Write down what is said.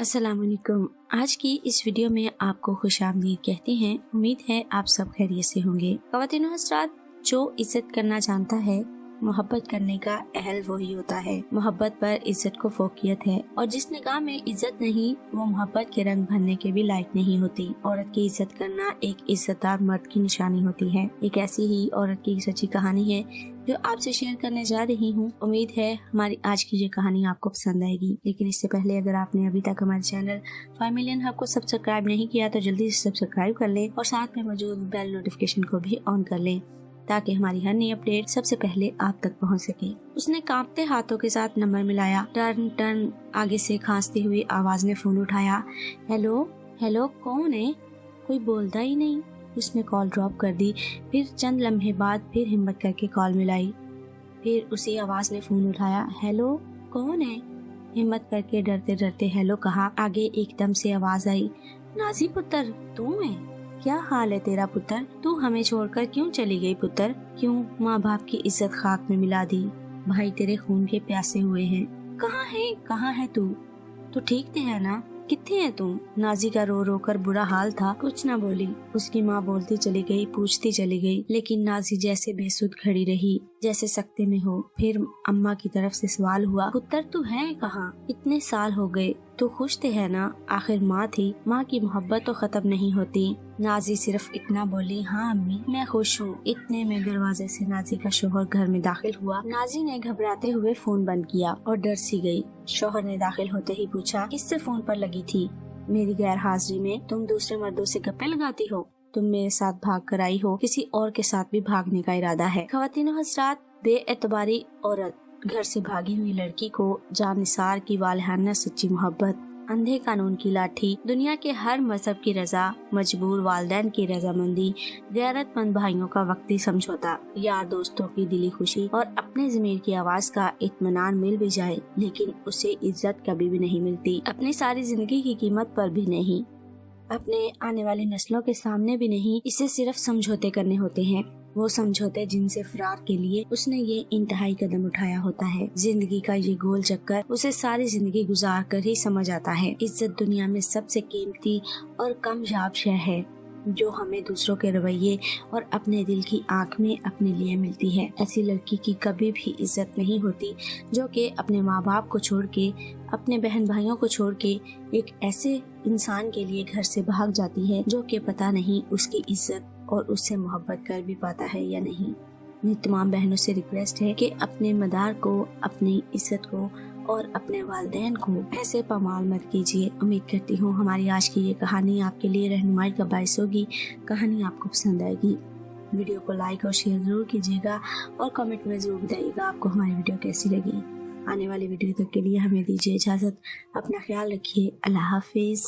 अस्सलाम वालेकुम। आज की इस वीडियो में आपको खुशामदीद कहते हैं। उम्मीद है आप सब खैरियत से होंगे। ख़वातीन और हज़रात, जो इज्जत करना जानता है, मोहब्बत करने का अहल वही होता है। मोहब्बत पर इज्जत को फोकियत है और जिस निगाह में इज्जत नहीं वो मोहब्बत के रंग भरने के भी लायक नहीं होती। औरत की इज्जत करना एक इज्जतदार मर्द की निशानी होती है। एक ऐसी ही औरत की सच्ची कहानी है जो आपसे शेयर करने जा रही हूँ। उम्मीद है हमारी आज की ये कहानी आपको पसंद आएगी। लेकिन इससे पहले अगर आपने अभी तक हमारे चैनल 5 मिलियन हब को सब्सक्राइब नहीं किया तो जल्दी से सब्सक्राइब कर लें और साथ में मौजूद बेल नोटिफिकेशन को भी ऑन कर लें ताकि हमारी हर नई अपडेट सबसे पहले आप तक पहुंच सके। उसने कांपते हाथों के साथ नंबर मिलाया। टर्न टर्न आगे से खांसती हुई आवाज ने फोन उठाया। हेलो हेलो, कौन है? कोई बोलता ही नहीं। उसने कॉल ड्रॉप कर दी। फिर चंद लम्हे बाद फिर हिम्मत करके कॉल मिलाई। फिर उसी आवाज ने फोन उठाया। हेलो, कौन है? हिम्मत करके डरते डरते हेलो कहा। आगे एकदम से आवाज आई। नाजी पुत्र, तू है? क्या हाल है तेरा पुत्र? तू हमें छोड़कर क्यों चली गई पुत्र? क्यों माँ बाप की इज्जत खाक में मिला दी? भाई तेरे खून के प्यासे हुए हैं। कहाँ है तू? तू ठीक ते है ना? कितने है तुम? नाजी का रो रो कर बुरा हाल था। कुछ न बोली। उसकी माँ बोलती चली गई, पूछती चली गई, लेकिन नाजी जैसे बेसुध खड़ी रही, जैसे सकते में हो। फिर अम्मा की तरफ से सवाल हुआ, पुत्र तू है कहाँ? इतने साल हो गए, तू खुश थे है ना? आखिर माँ थी, माँ की मोहब्बत तो खत्म नहीं होती। नाजी सिर्फ इतना बोली, हाँ अम्मी मैं खुश हूँ। इतने में दरवाजे से नाजी का शोहर घर में दाखिल हुआ। नाजी ने घबराते हुए फोन बंद किया और डर सी गई। शोहर ने दाखिल होते ही पूछा, किससे फोन पर लगी थी? मेरी गैर हाजिरी में तुम दूसरे मर्दों से गप्पे लगाती हो? तुम मेरे साथ भाग कर आई हो, किसी और के साथ भी भागने का इरादा है? ख़वातीन और हज़रात, बेएतबारी औरत, घर से भागी हुई लड़की को जानिसार की वालहाना सच्ची मोहब्बत, अंधे कानून की लाठी, दुनिया के हर मजहब की रजा, मजबूर वालिदैन की रजामंदी, गैरतमंद भाइयों का वक्ती समझौता, यार दोस्तों की दिली खुशी और अपने ज़मीर की आवाज का इत्मीनान मिल भी जाए, लेकिन उसे इज्जत कभी भी नहीं मिलती। अपनी सारी जिंदगी की कीमत पर भी नहीं, अपने आने वाली नस्लों के सामने भी नहीं। इसे सिर्फ समझौते करने होते हैं, वो समझौते जिनसे फरार के लिए उसने ये इंतहाई कदम उठाया होता है। जिंदगी का ये गोल चक्कर उसे सारी जिंदगी गुजार कर ही समझ आता है। इज्जत दुनिया में सबसे कीमती और कामयाब शय है जो हमें दूसरों के रवैये और अपने दिल की आंख में अपने लिए मिलती है। ऐसी लड़की की कभी भी इज्जत नहीं होती जो कि अपने माँ बाप को छोड़ के, अपने बहन भाइयों को छोड़ के एक ऐसे इंसान के लिए घर से भाग जाती है जो कि पता नहीं उसकी इज्जत और उससे मोहब्बत कर भी पाता है या नहीं। मेरी तमाम बहनों से रिक्वेस्ट है कि अपने मदार को, अपनी इज्जत को और अपने वालिदैन को ऐसे पामाल मत कीजिए। उम्मीद करती हूँ हमारी आज की ये कहानी आपके लिए रहनुमाई का बायस होगी। कहानी आपको पसंद आएगी। वीडियो को लाइक और शेयर जरूर कीजिएगा और कमेंट में जरूर बताइएगा आपको हमारी वीडियो कैसी लगी। आने वाली वीडियो तक के लिए हमें दीजिए इजाजत। अपना ख्याल रखिए। अल्लाह हाफिज।